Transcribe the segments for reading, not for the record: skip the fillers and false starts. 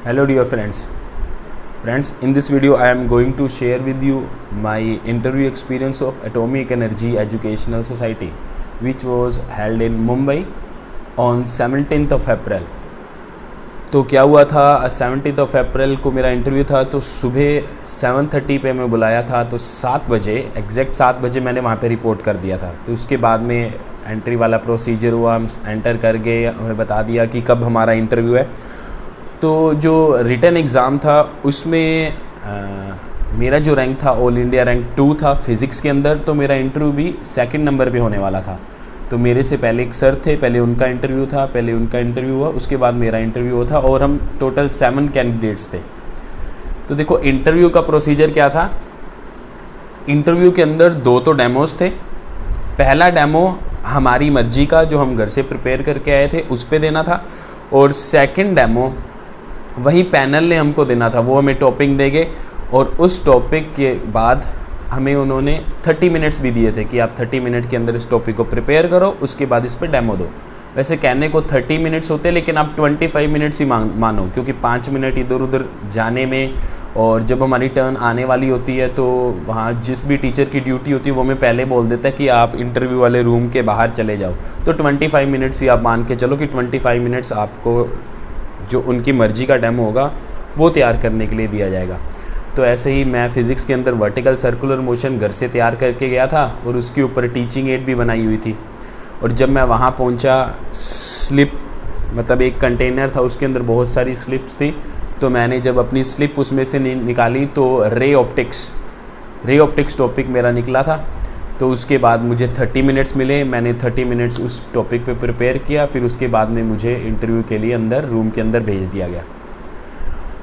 Hello dear friends. Friends, in this video I am going to share with you my interview experience of Atomic Energy Educational Society which was held in Mumbai on 17th of April. तो क्या हुआ था 17th of April को मेरा interview था। तो सुबह 7:30 पे मैं बुलाया था, तो 7 बजे एग्जैक्ट 7 बजे मैंने वहाँ पे रिपोर्ट कर दिया था। तो उसके बाद में एंट्री वाला प्रोसीजर हुआ, हम एंटर कर गए, हमें बता दिया कि कब हमारा इंटरव्यू है। तो जो रिटन एग्ज़ाम था उसमें मेरा जो रैंक था ऑल इंडिया रैंक 2 था फिज़िक्स के अंदर। तो मेरा इंटरव्यू भी सेकंड नंबर पे होने वाला था। तो मेरे से पहले एक सर थे, पहले उनका इंटरव्यू हुआ, उसके बाद मेरा इंटरव्यू हुआ था और हम टोटल 7 कैंडिडेट्स थे। तो देखो इंटरव्यू का प्रोसीजर क्या था। इंटरव्यू के अंदर 2 तो डेमोज थे। पहला डेमो हमारी मर्जी का जो हम घर से प्रिपेयर करके आए थे उस पर देना था, और सेकंड डेमो वही पैनल ने हमको देना था। वो हमें टॉपिक देंगे और उस टॉपिक के बाद हमें उन्होंने 30 मिनट्स भी दिए थे कि आप 30 मिनट के अंदर इस टॉपिक को प्रिपेयर करो, उसके बाद इस पर डेमो दो। वैसे कहने को 30 मिनट्स होते, लेकिन आप 25 मिनट्स ही मानो, क्योंकि 5 मिनट इधर उधर जाने में, और जब हमारी टर्न आने वाली होती है तो वहाँ जिस भी टीचर की ड्यूटी होती है वो हमें पहले बोल देता है कि आप इंटरव्यू वाले रूम के बाहर चले जाओ। तो 25 मिनट्स ही आप मान के चलो कि 25 मिनट्स आपको जो उनकी मर्ज़ी का डेमो होगा वो तैयार करने के लिए दिया जाएगा। तो ऐसे ही मैं फ़िज़िक्स के अंदर वर्टिकल सर्कुलर मोशन घर से तैयार करके गया था और उसके ऊपर टीचिंग एड भी बनाई हुई थी। और जब मैं वहाँ पहुँचा, स्लिप मतलब एक कंटेनर था, उसके अंदर बहुत सारी स्लिप्स थी। तो मैंने जब अपनी स्लिप उसमें से निकाली तो रे ऑप्टिक्स टॉपिक मेरा निकला था। तो उसके बाद मुझे 30 मिनट्स मिले, मैंने 30 मिनट्स उस टॉपिक पे प्रिपेयर किया। फिर उसके बाद में मुझे इंटरव्यू के लिए अंदर रूम के अंदर भेज दिया गया।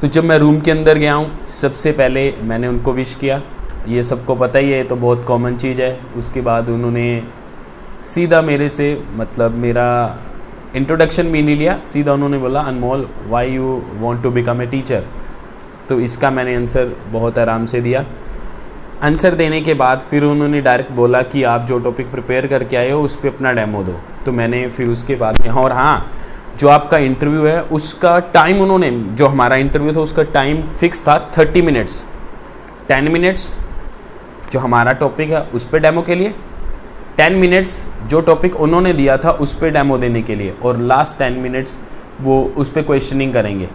तो जब मैं रूम के अंदर गया हूँ, सबसे पहले मैंने उनको विश किया, ये सबको पता ही है, तो बहुत कॉमन चीज़ है। उसके बाद उन्होंने सीधा मेरे से मतलब मेरा इंट्रोडक्शन भी नहीं लिया, सीधा उन्होंने बोला Anmol why you want to become a teacher. तो इसका मैंने आंसर बहुत आराम से दिया। आंसर देने के बाद फिर उन्होंने डायरेक्ट बोला कि आप जो टॉपिक प्रिपेयर करके आए हो उस पर अपना डेमो दो। तो मैंने फिर उसके बाद में, और हाँ, जो आपका इंटरव्यू है उसका टाइम उन्होंने, जो हमारा इंटरव्यू था उसका टाइम फिक्स था 30 मिनट्स। 10 मिनट्स जो हमारा टॉपिक है उस पर डेमो के लिए, 10 मिनट्स जो टॉपिक उन्होंने दिया था उस पर डेमो देने के लिए, और लास्ट 10 मिनट्स वो उस पर क्वेश्चनिंग करेंगे।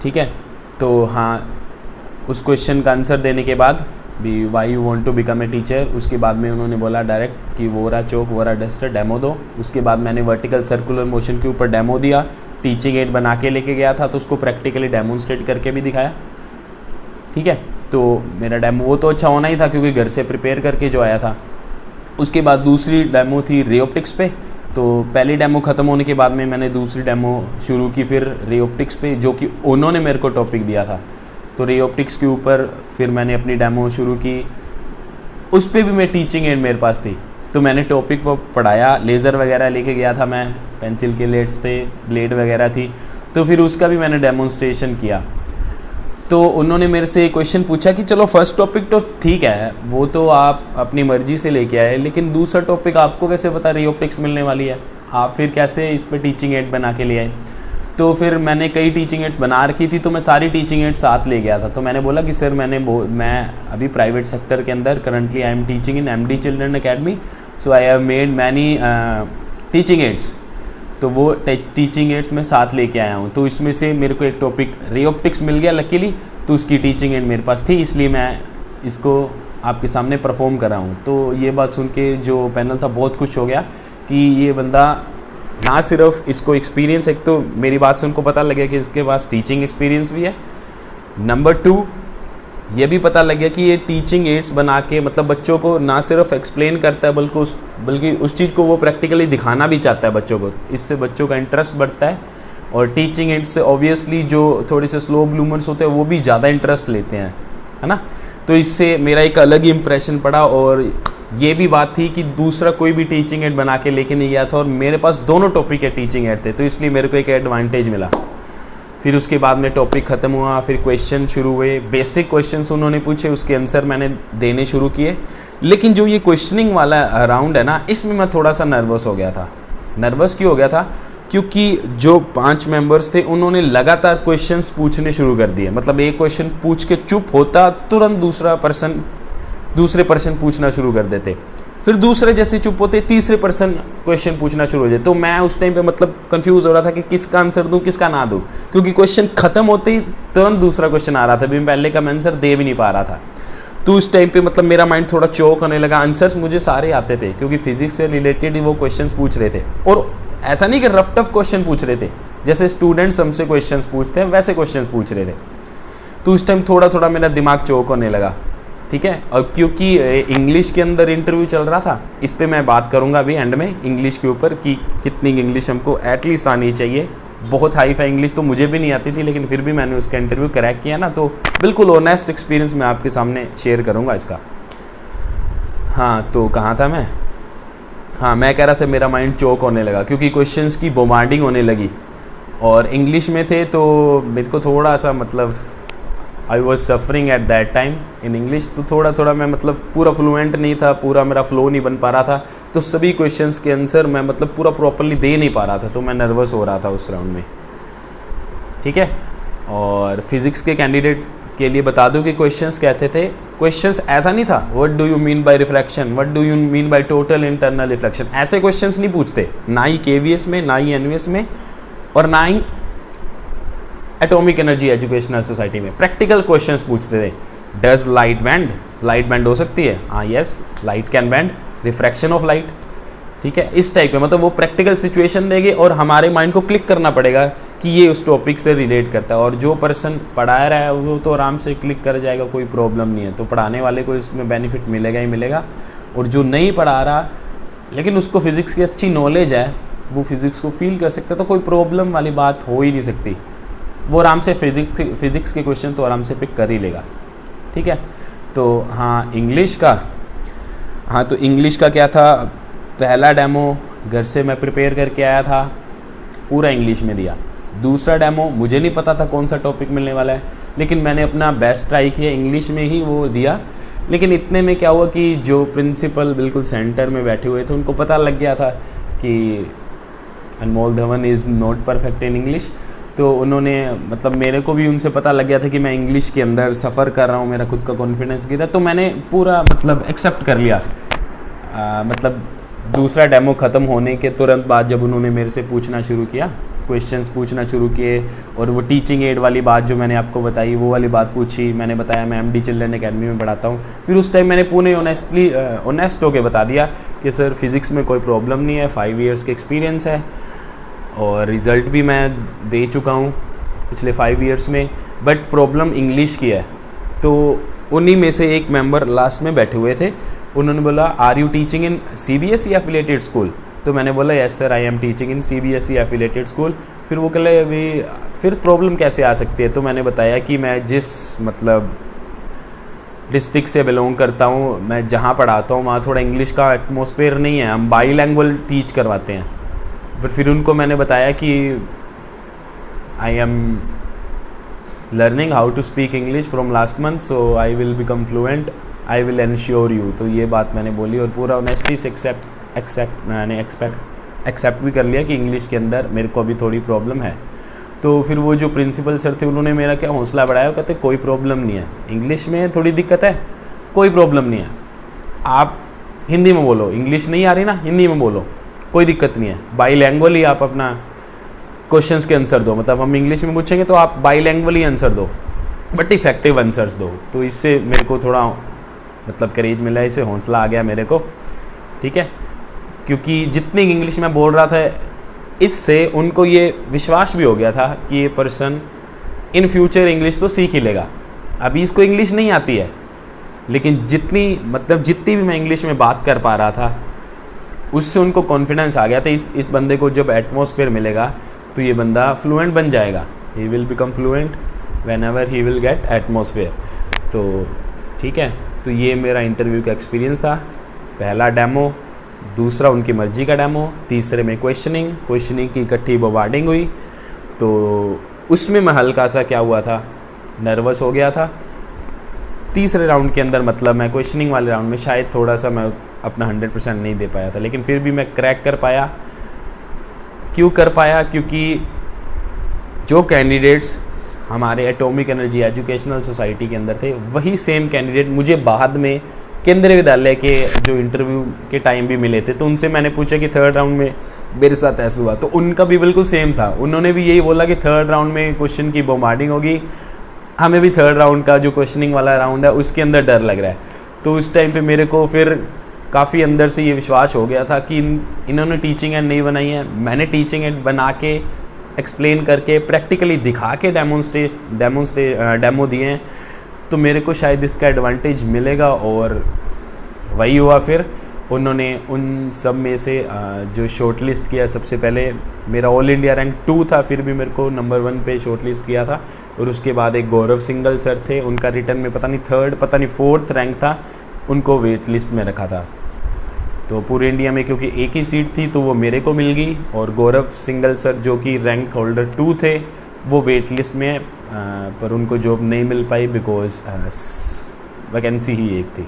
ठीक है। तो हाँ, उस क्वेश्चन का आंसर देने के बाद भी why you want to become a teacher, उसके बाद में उन्होंने बोला डायरेक्ट कि वोरा चौक वोरा डस्टर डेमो दो। उसके बाद मैंने वर्टिकल सर्कुलर मोशन के ऊपर डेमो दिया। टीचिंग एड बना के लेके गया था तो उसको प्रैक्टिकली डेमोन्स्ट्रेट करके भी दिखाया। ठीक है। तो मेरा डेमो वो तो अच्छा होना ही था क्योंकि घर से प्रिपेयर करके जो आया था। उसके बाद दूसरी डेमो थी रे ऑप्टिक्स पे। तो पहली डेमो ख़त्म होने के बाद में मैंने दूसरी डेमो शुरू की फिर रे ऑप्टिक्स पे, जो कि उन्होंने मेरे को टॉपिक दिया था। तो रे ऑप्टिक्स के ऊपर फिर मैंने अपनी डेमो शुरू की। उस पर भी मैं टीचिंग एड मेरे पास थी, तो मैंने टॉपिक पर पढ़ाया। लेज़र वगैरह लेके गया था मैं, पेंसिल के लेड्स थे, ब्लेड वगैरह थी, तो फिर उसका भी मैंने डेमोन्स्ट्रेशन किया। तो उन्होंने मेरे से क्वेश्चन पूछा कि चलो फर्स्ट टॉपिक तो ठीक है, वो तो आप अपनी मर्जी से लेके आए, लेकिन दूसरा टॉपिक आपको कैसे पता रे ऑप्टिक्स मिलने वाली है, आप फिर कैसे इस पर टीचिंग एड बना के ले आए। तो फिर मैंने कई टीचिंग एड्स बना रखी थी, तो मैं सारी टीचिंग एड्स साथ ले गया था। तो मैंने बोला कि सर मैं अभी प्राइवेट सेक्टर के अंदर currently I am teaching in MD children academy, so I have made many teaching ads. तो वो टीचिंग एड्स मैं साथ लेके आया हूँ। तो इसमें से मेरे को एक टॉपिक रे ऑप्टिक्स मिल गया लकीली, तो उसकी टीचिंग एड मेरे पास थी, इसलिए मैं इसको आपके सामने परफॉर्म कर रहा हूँ। तो ये बात सुन के जो पैनल था बहुत खुश हो गया कि ये बंदा ना सिर्फ इसको एक्सपीरियंस, एक तो मेरी बात से उनको पता लग गया कि इसके पास टीचिंग एक्सपीरियंस भी है, नंबर 2 ये भी पता लग गया कि ये टीचिंग एड्स बना के मतलब बच्चों को ना सिर्फ एक्सप्लेन करता है बल्कि उस चीज़ को वो प्रैक्टिकली दिखाना भी चाहता है बच्चों को। इससे बच्चों का इंटरेस्ट बढ़ता है, और टीचिंग एड्स से ऑब्वियसली जो थोड़े से स्लो ब्लूमर्स होते हैं वो भी ज़्यादा इंटरेस्ट लेते हैं, है ना। तो इससे मेरा एक अलग ही इम्प्रेशन पड़ा। और ये भी बात थी कि दूसरा कोई भी टीचिंग एड बना के लेके नहीं गया था, और मेरे पास दोनों टॉपिक के टीचिंग एड थे, तो इसलिए मेरे को एक एडवांटेज मिला। फिर उसके बाद में टॉपिक ख़त्म हुआ, फिर क्वेश्चन शुरू हुए। बेसिक क्वेश्चंस उन्होंने पूछे, उसके आंसर मैंने देने शुरू किए। लेकिन जो ये क्वेश्चनिंग वाला राउंड है ना, इसमें मैं थोड़ा सा नर्वस हो गया था। नर्वस क्यों हो गया था, क्योंकि जो 5 मेंबर्स थे उन्होंने लगातार क्वेश्चंस पूछने शुरू कर दिए। मतलब एक क्वेश्चन पूछ के चुप होता, तुरंत दूसरे पर्सन पूछना शुरू कर देते, फिर दूसरे जैसे चुप होते तीसरे पर्सन क्वेश्चन पूछना शुरू हो जाए। तो मैं उस टाइम पे मतलब कंफ्यूज हो रहा था कि किसका आंसर दूं किसका ना दूं, क्योंकि क्वेश्चन खत्म होते ही तुरंत दूसरा क्वेश्चन आ रहा था, मैं पहले का मैं आंसर दे भी नहीं पा रहा था। तो उस टाइम पे मतलब मेरा माइंड थोड़ा चौक होने लगा। आंसर्स मुझे सारे आते थे क्योंकि फिजिक्स से रिलेटेड ही वो क्वेश्चंस पूछ रहे थे, और ऐसा नहीं कि रफ टफ क्वेश्चन पूछ रहे थे, जैसे स्टूडेंट्स हमसे क्वेश्चंस पूछते हैं वैसे क्वेश्चंस पूछ रहे थे। तो उस टाइम थोड़ा थोड़ा मेरा दिमाग चौक होने लगा, ठीक है। और क्योंकि इंग्लिश के अंदर इंटरव्यू चल रहा था, इस पे मैं बात करूंगा अभी एंड में इंग्लिश के ऊपर कि कितनी इंग्लिश हमको एटलीस्ट आनी चाहिए। बहुत हाई फाई इंग्लिश तो मुझे भी नहीं आती थी, लेकिन फिर भी मैंने उसका इंटरव्यू क्रैक किया ना, तो बिल्कुल ऑनेस्ट एक्सपीरियंस मैं आपके सामने शेयर करूंगा इसका। हाँ, तो कहाँ था मैं? हाँ, मैं कह रहा था मेरा माइंड चौक होने लगा क्योंकि क्वेश्चंस की बोमार्डिंग होने लगी और इंग्लिश में थे, तो मेरे को थोड़ा सा मतलब I was suffering at that time in English. तो थोड़ा थोड़ा मैं मतलब पूरा फ्लुएंट नहीं था, पूरा मेरा फ्लो नहीं बन पा रहा था, तो सभी क्वेश्चंस के आंसर मैं मतलब पूरा प्रॉपरली दे नहीं पा रहा था, तो मैं नर्वस हो रहा था उस राउंड में, ठीक है। और फिज़िक्स के कैंडिडेट के लिए बता दूं कि क्वेश्चंस कहते थे, क्वेश्चंस ऐसा नहीं था what do you mean by refraction, what do you mean by total internal reflection, ऐसे क्वेश्चंस नहीं पूछते, ना ही केवीएस में, ना ही एनवीएस में, और ना ही एटॉमिक एनर्जी एजुकेशनल सोसाइटी में। प्रैक्टिकल क्वेश्चंस पूछते थे। Does light bend, light bend हो सकती है? हाँ, yes, light can bend, refraction of light, ठीक है। इस टाइप में मतलब वो प्रैक्टिकल सिचुएशन देंगे और हमारे माइंड को क्लिक करना पड़ेगा कि ये उस टॉपिक से रिलेट करता है, और जो पर्सन पढ़ा रहा है वो तो आराम से क्लिक कर जाएगा, कोई प्रॉब्लम नहीं है। तो पढ़ाने वाले को इसमें बेनिफिट मिलेगा ही मिलेगा, और जो नहीं पढ़ा रहा लेकिन उसको फिज़िक्स की अच्छी नॉलेज है, वो फिज़िक्स को फील कर सकता है, तो कोई प्रॉब्लम वाली बात हो ही नहीं सकती। वो आराम से फिज़िक्स के क्वेश्चन तो आराम से पिक कर ही लेगा, ठीक है। तो हाँ, इंग्लिश का क्या था, पहला डेमो घर से मैं प्रिपेयर करके आया था, पूरा इंग्लिश में दिया। दूसरा डेमो मुझे नहीं पता था कौन सा टॉपिक मिलने वाला है, लेकिन मैंने अपना बेस्ट ट्राई किया, इंग्लिश में ही वो दिया। लेकिन इतने में क्या हुआ कि जो प्रिंसिपल बिल्कुल सेंटर में बैठे हुए थे उनको पता लग गया था कि Anmol Dhawan is not perfect in English. तो उन्होंने मतलब मेरे को भी उनसे पता लग गया था कि मैं इंग्लिश के अंदर सफ़र कर रहा हूँ, मेरा खुद का कॉन्फिडेंस गिरा, तो मैंने पूरा मतलब एक्सेप्ट कर लिया। मतलब दूसरा डेमो ख़त्म होने के तुरंत बाद जब उन्होंने मेरे से पूछना शुरू किया, क्वेश्चंस पूछना शुरू किए, और वो टीचिंग एड वाली बात जो मैंने आपको बताई वो वाली बात पूछी, मैंने बताया मैं MD चिल्ड्रन एकेडमी में पढ़ाता हूँ। फिर उस टाइम मैंने पूरे ऑनेस्ट होके बता दिया कि सर फिज़िक्स में कोई प्रॉब्लम नहीं है, 5 ईयर्स के एक्सपीरियंस है, और रिज़ल्ट भी मैं दे चुका हूँ पिछले 5 ईयर्स में, बट प्रॉब्लम इंग्लिश की है। तो उन्हीं में से एक मेंबर लास्ट में बैठे हुए थे, उन्होंने बोला are you teaching in CBSE affiliated school? तो मैंने बोला yes sir, I am teaching in CBSE affiliated school. फिर वो कहले अभी फिर प्रॉब्लम कैसे आ सकती है? तो मैंने बताया कि मैं जिस मतलब डिस्ट्रिक्ट से बिलोंग करता हूँ, मैं जहाँ पढ़ाता हूँ वहाँ थोड़ा इंग्लिश का एटमॉस्फेयर नहीं है, हम बाईलैंग्वेज टीच करवाते हैं। बट फिर उनको मैंने बताया कि I am learning how to speak English from last month, so I will become fluent, I will ensure you. तो ये बात मैंने बोली और पूरा ऑनेस्टली से एक्सेप्ट भी कर लिया कि इंग्लिश के अंदर मेरे को अभी थोड़ी प्रॉब्लम है। तो फिर वो जो प्रिंसिपल सर थे उन्होंने मेरा क्या हौसला बढ़ाया, वो कहते कोई प्रॉब्लम नहीं है, इंग्लिश में थोड़ी दिक्कत है, कोई प्रॉब्लम नहीं है, आप हिंदी में बोलो, इंग्लिश नहीं आ रही ना, हिंदी में बोलो, कोई दिक्कत नहीं है, बाईलैंग्वेज ही आप अपना क्वेश्चंस के आंसर दो, मतलब हम इंग्लिश में पूछेंगे तो आप बाईलैंग्वेज ही आंसर दो, बट इफेक्टिव आंसर्स दो। तो इससे मेरे को थोड़ा मतलब करेज मिला, इससे हौसला आ गया मेरे को, ठीक है। क्योंकि जितनी इंग्लिश में बोल रहा था, इससे उनको ये विश्वास भी हो गया था कि ये पर्सन इन फ्यूचर इंग्लिश तो सीख ही लेगा। अभी इसको इंग्लिश नहीं आती है, लेकिन जितनी भी मैं इंग्लिश में बात कर पा रहा था, उससे उनको कॉन्फिडेंस आ गया था इस बंदे को जब एटमॉस्फेयर मिलेगा तो ये बंदा फ्लुएंट बन जाएगा, he will become fluent when ever he will get atmosphere. तो ठीक है, तो ये मेरा इंटरव्यू का एक्सपीरियंस था। पहला डेमो, दूसरा उनकी मर्जी का डेमो, तीसरे में क्वेश्चनिंग की इकट्ठी बॉम्बार्डिंग हुई। तो उसमें मैं हल्का सा क्या हुआ था, नर्वस हो गया था। तीसरे राउंड के अंदर मतलब मैं क्वेश्चनिंग वाले राउंड में शायद थोड़ा सा मैं अपना 100% नहीं दे पाया था, लेकिन फिर भी मैं क्रैक कर पाया। क्यों कर पाया? क्योंकि जो कैंडिडेट्स हमारे एटॉमिक एनर्जी एजुकेशनल सोसाइटी के अंदर थे, वही सेम कैंडिडेट मुझे बाद में केंद्रीय विद्यालय के जो इंटरव्यू के टाइम भी मिले थे। तो उनसे मैंने पूछा कि थर्ड राउंड में मेरे साथ ऐसा हुआ, तो उनका भी बिल्कुल सेम था। उन्होंने भी यही बोला कि थर्ड राउंड में क्वेश्चन की बॉम्बार्डिंग होगी, हमें भी थर्ड राउंड का जो क्वेश्चनिंग वाला राउंड है उसके अंदर डर लग रहा है। तो उस टाइम पे मेरे को फिर काफ़ी अंदर से ये विश्वास हो गया था कि इन्होंने टीचिंग एड नहीं बनाई है, मैंने टीचिंग एड बना के एक्सप्लेन करके प्रैक्टिकली दिखा के डेमो दिए हैं, तो मेरे को शायद इसका एडवांटेज मिलेगा। और वही हुआ। फिर उन्होंने उन सब में से जो शॉर्ट लिस्ट किया, सबसे पहले मेरा ऑल इंडिया रैंक 2 था, फिर भी मेरे को नंबर 1 पे शॉर्ट लिस्ट किया था। और उसके बाद एक गौरव सिंगल सर थे, उनका रिटर्न में पता नहीं 3rd पता नहीं 4th रैंक था, उनको वेट लिस्ट में रखा था। तो पूरे इंडिया में क्योंकि एक ही सीट थी तो वो मेरे को मिल गई, और गौरव सिंगल सर जो कि रैंक होल्डर 2 थे वो वेट लिस्ट में पर उनको जॉब नहीं मिल पाई बिकॉज वैकेंसी ही एक थी।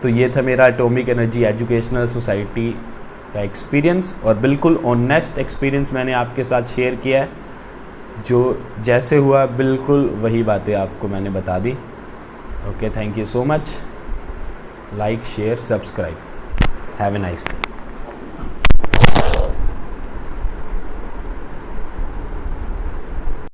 तो ये था मेरा एटॉमिक एनर्जी एजुकेशनल सोसाइटी का एक्सपीरियंस, और बिल्कुल ऑनेस्ट एक्सपीरियंस मैंने आपके साथ शेयर किया है। जो जैसे हुआ बिल्कुल वही बातें आपको मैंने बता दी। Okay, thank you so much. Like, share, subscribe. Have a nice day.